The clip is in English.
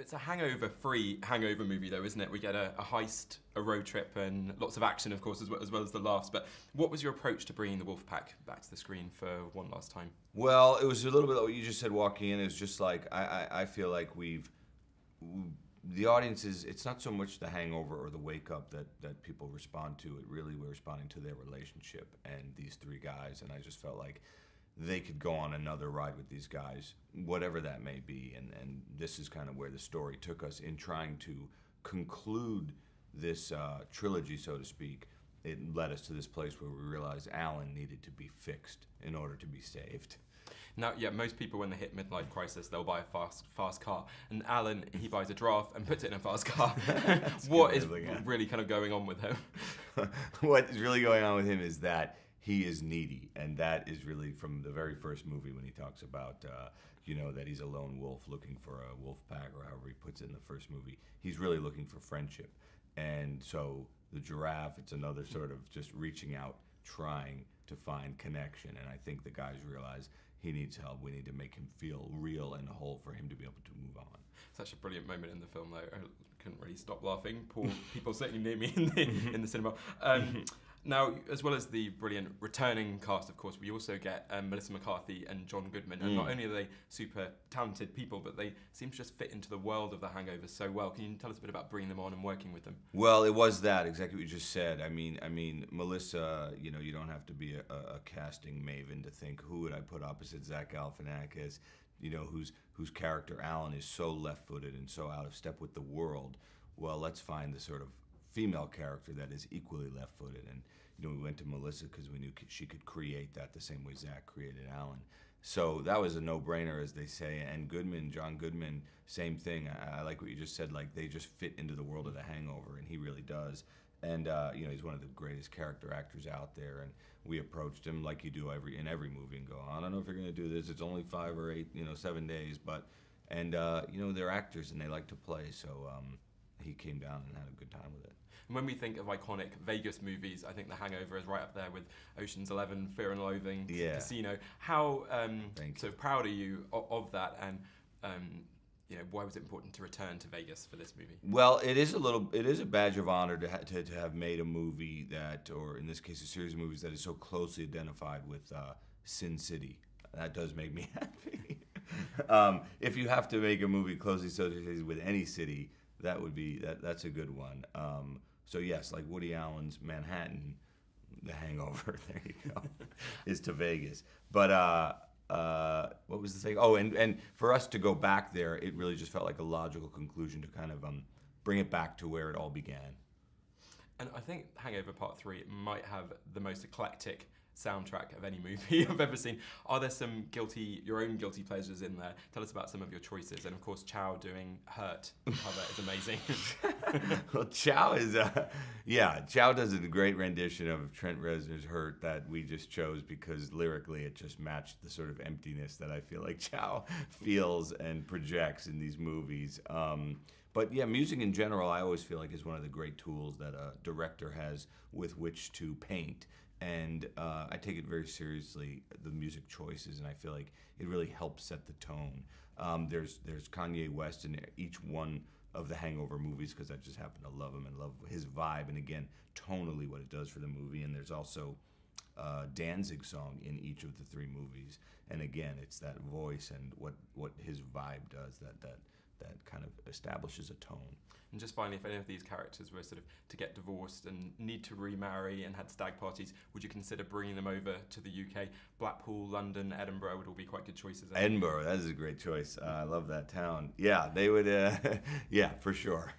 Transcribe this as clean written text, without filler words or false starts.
it's a hangover-free hangover movie, though, isn't it? We get a heist, a road trip, and lots of action, of course, as well as the laughs. But what was your approach to bringing the Wolfpack back to the screen for one last time? Well, it was a little bit like what you just said walking in. It was just like, I feel like the audience is, it's not so much the hangover or the wake up that people respond to. It really, we're responding to their relationship and these three guys. And I just felt like they could go on another ride with these guys, whatever that may be. And this is kind of where the story took us in trying to conclude this trilogy, so to speak. It led us to this place where we realized Alan needed to be fixed in order to be saved. Now, yeah, most people when they hit midlife crisis, they'll buy a fast car. And Alan, he buys a draft and puts it in a fast car. What is really kind of going on with him? What is really going on with him is that he is needy, and that is really from the very first movie when he talks about, you know, that he's a lone wolf looking for a wolf pack, or however he puts it in the first movie. He's really looking for friendship. And so the giraffe, it's another sort of just reaching out, trying to find connection. And I think the guys realize he needs help. We need to make him feel real and whole for him to be able to move on. Such a brilliant moment in the film, though. I couldn't really stop laughing. Poor people sitting near me in the cinema. Now, as well as the brilliant returning cast, of course, we also get Melissa McCarthy and John Goodman. And not only are they super talented people, but they seem to just fit into the world of The Hangover so well. Can you tell us a bit about bringing them on and working with them? Well, it was that, exactly what you just said. I mean, Melissa, you know, you don't have to be a casting maven to think, who would I put opposite Zach Galifianakis, you know, whose character, Alan, is so left-footed and so out of step with the world. Well, let's find the sort of female character that is equally left-footed. And you know, we went to Melissa because we knew she could create that the same way Zach created Alan. So that was a no-brainer, as they say. And Goodman, John Goodman, same thing. I like what you just said. Like, they just fit into the world of The Hangover, and he really does. And you know, he's one of the greatest character actors out there. And we approached him like you do in every movie and go, I don't know if you're going to do this. It's only 5 or 8, 7 days, but you know, they're actors and they like to play. So he came down and had a good time with it. And when we think of iconic Vegas movies, I think The Hangover is right up there with Ocean's 11, Fear and Loathing, Casino. How sort of proud are you of that, and you know, why was it important to return to Vegas for this movie? Well, it is a badge of honor to have made a movie that, or in this case, a series of movies that is so closely identified with Sin City. That does make me happy. If you have to make a movie closely associated with any city, that would be that's a good one. So yes, like Woody Allen's Manhattan, The Hangover, there you go, is to Vegas. But what was the thing? Oh, and for us to go back there, it really just felt like a logical conclusion to kind of bring it back to where it all began. And I think Hangover Part 3 might have the most eclectic soundtrack of any movie I've ever seen. Are there some your own guilty pleasures in there? Tell us about some of your choices. And of course, Chow doing Hurt cover is amazing. Well, Chow is, Chow does a great rendition of Trent Reznor's Hurt that we just chose because lyrically it just matched the sort of emptiness that I feel like Chow feels and projects in these movies. But yeah, music in general, I always feel like is one of the great tools that a director has with which to paint. And I take it very seriously, the music choices, and I feel like it really helps set the tone. There's Kanye West in each one of the Hangover movies because I just happen to love him and love his vibe, and again, tonally what it does for the movie. And there's also Danzig's song in each of the 3 movies, and again, it's that voice and what his vibe does that kind of establishes a tone. And just finally, if any of these characters were sort of to get divorced and need to remarry and had stag parties, would you consider bringing them over to the UK? Blackpool, London, Edinburgh would all be quite good choices. Edinburgh, that is a great choice. I love that town. Yeah, they would, yeah, for sure.